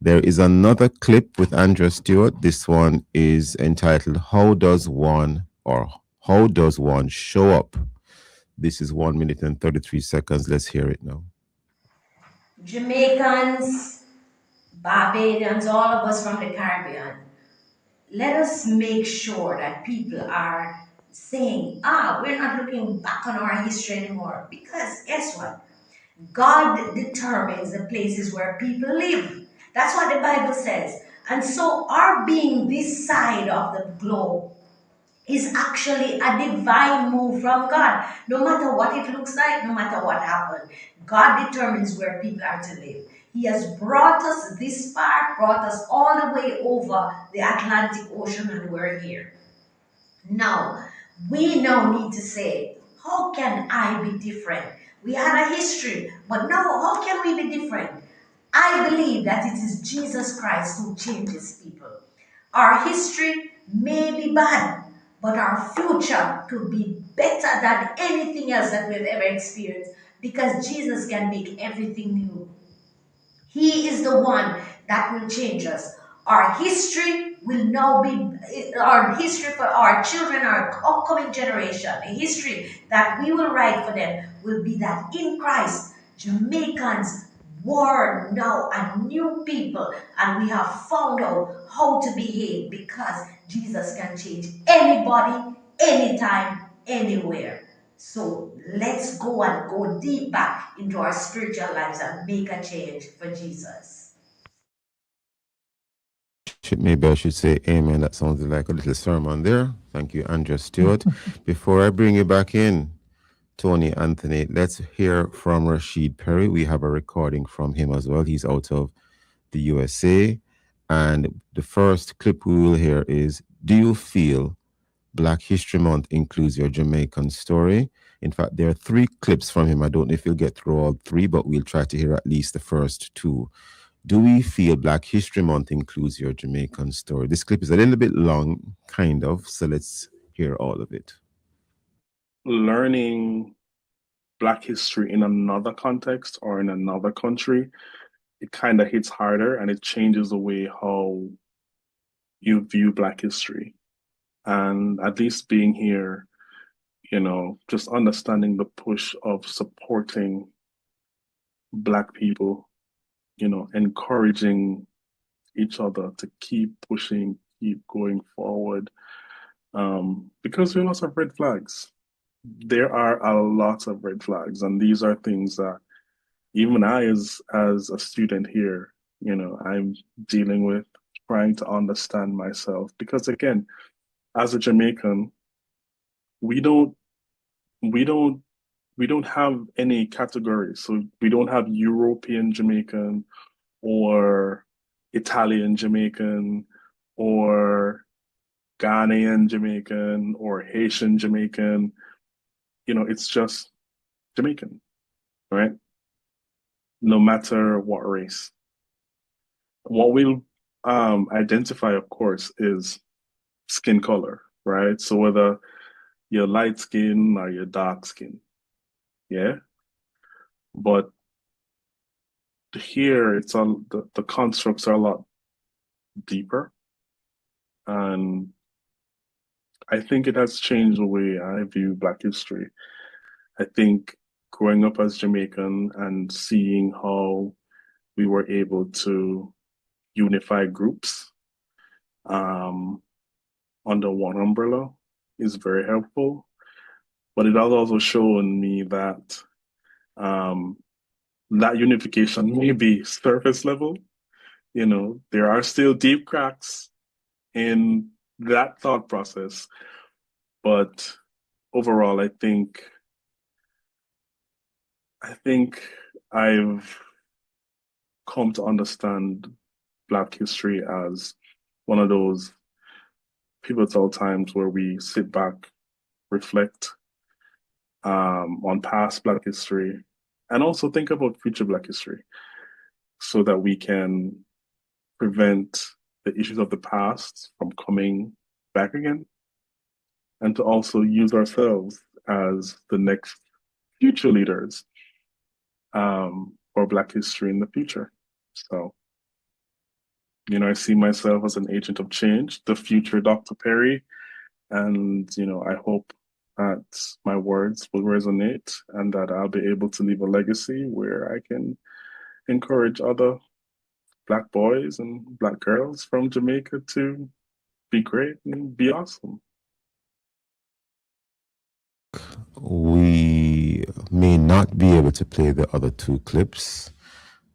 There is another clip with Andrea Stewart. This one is entitled, How Does One Show Up? This is 1 minute and 33 seconds. Let's hear it now. Jamaicans, Barbadians, all of us from the Caribbean, let us make sure that people are saying, we're not looking back on our history anymore. Because guess what? God determines the places where people live. That's what the Bible says. And so our being this side of the globe is actually a divine move from God. No matter what it looks like, no matter what happened, God determines where people are to live. He has brought us this far, brought us all the way over the Atlantic Ocean, and we're here. Now, we now need to say, how can I be different? We had a history, but now how can we be different? I believe that it is Jesus Christ who changes people. Our history may be bad, but our future could be better than anything else that we've ever experienced because Jesus can make everything new. He is the one that will change us. Our history will now be our history for our children, our upcoming generation. A history that we will write for them will be that in Christ, Jamaicans were now a new people, and we have found out how to behave because Jesus can change anybody, anytime, anywhere. So let's go and go deep back into our spiritual lives and make a change for Jesus. Maybe I should say amen. That sounded like a little sermon there. Thank you, Andrea Stewart. Before I bring you back in, Tony Anthony, let's hear from Rashid Perry. We have a recording from him as well. He's out of the USA. And the first clip we will hear is, do you feel Black History Month includes your Jamaican story? In fact, there are 3 clips from him. I don't know if you'll get through all 3, but we'll try to hear at least the first 2. Do we feel Black History Month includes your Jamaican story? This clip is a little bit long, kind of, so let's hear all of it. Learning Black history in another context or in another country, it kind of hits harder and it changes the way how you view Black history. And at least being here, just understanding the push of supporting Black people, encouraging each other to keep pushing, keep going forward. Because there are lots of red flags. There are a lot of red flags, and these are things that even I, as a student here, I'm dealing with, trying to understand myself. Because again, as a Jamaican, we don't we don't have any categories. So we don't have European Jamaican or Italian Jamaican or Ghanaian Jamaican or Haitian Jamaican. It's just Jamaican, right? No matter what race. What we'll identify, of course, is skin color, right? So whether you're light skin or you're dark skin, yeah. But here, it's the constructs are a lot deeper, and I think it has changed the way I view Black history. I think growing up as Jamaican and seeing how we were able to unify groups under one umbrella is very helpful. But it has also shown me that that unification may be surface level. There are still deep cracks in that thought process. But overall, I think I've come to understand Black history as one of those pivotal times where we sit back, reflect on past Black history, and also think about future Black history so that we can prevent the issues of the past from coming back again, and to also use ourselves as the next future leaders for Black history in the future. So, I see myself as an agent of change, the future Dr. Perry, and, I hope that my words will resonate and that I'll be able to leave a legacy where I can encourage other Black boys and Black girls from Jamaica to be great and be awesome. We may not be able to play the other two clips.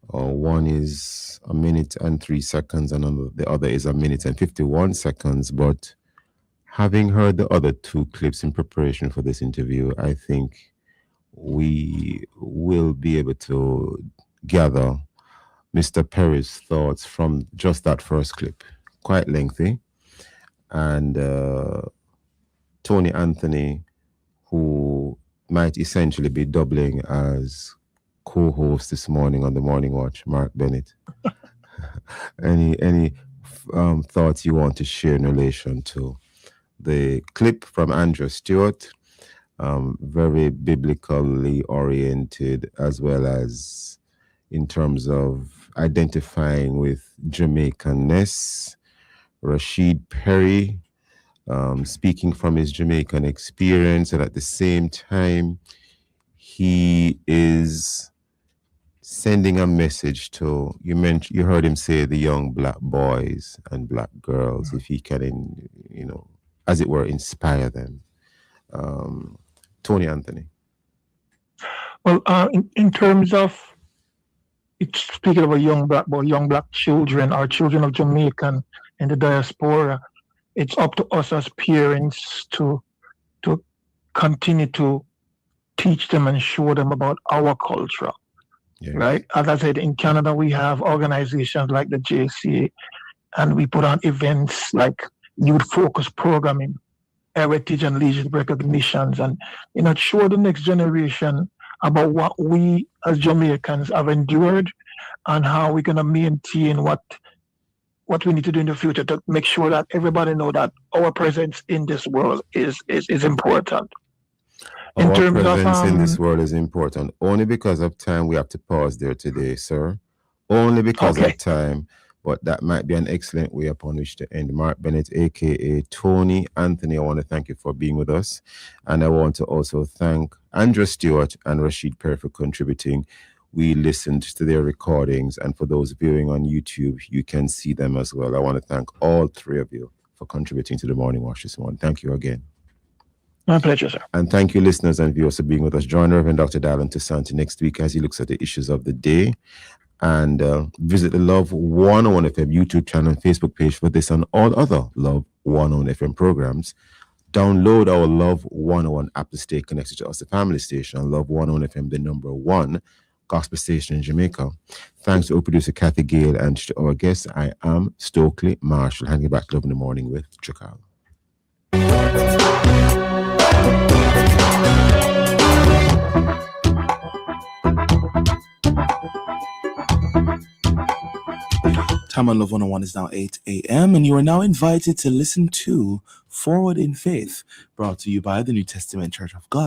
One is 1 minute and 3 seconds, and the other is 1 minute and 51 seconds. But having heard the other two clips in preparation for this interview, I think we will be able to gather Mr. Perry's thoughts from just that first clip. Quite lengthy. And Tony Anthony, who might essentially be doubling as co-host this morning on the Morning Watch, Mark Bennett. Any thoughts you want to share in relation to the clip from Andrew Stewart, very biblically oriented, as well as in terms of identifying with Jamaicanness? Rashid Perry, speaking from his Jamaican experience, and at the same time, he is sending a message to, you heard him say, the young Black boys and Black girls, if he can, as it were, inspire them. Tony Anthony. Well, in terms of, it's speaking of a young Black boy, young Black children, or children of Jamaican in the diaspora, it's up to us as parents to continue to teach them and show them about our culture. Yes. Right? As I said, in Canada, we have organizations like the JCA, and we put on events like youth focus programming, heritage and leadership recognitions, and show the next generation about what we as Jamaicans have endured and how we're going to maintain what we need to do in the future to make sure that everybody know that our presence in this world is important. Our presence in this world is important. Only because of time, we have to pause there today, sir. Only because of time. But that might be an excellent way upon which to end. Mark Bennett, a.k.a. Tony Anthony, I want to thank you for being with us. And I want to also thank Andrew Stewart and Rashid Perry for contributing. We listened to their recordings, and for those viewing on YouTube, you can see them as well. I want to thank all three of you for contributing to the Morning Watch this morning. Thank you again. My pleasure, sir. And thank you, listeners and viewers, for being with us. Join Reverend Dr. Dylan Tosanti next week as he looks at the issues of the day. And visit the Love 101 FM YouTube channel and Facebook page for this and all other Love 101 FM programs. Download our Love 101 app to stay connected to us, the family station, Love 101 FM, the number one gospel station in Jamaica. Thanks to our producer Kathy Gale and to our guests. I am Stokeley Marshall, handing back Love in the Morning with Chicago. Time on Love 101 is now 8 a.m. and you are now invited to listen to Forward in Faith, brought to you by the New Testament Church of God.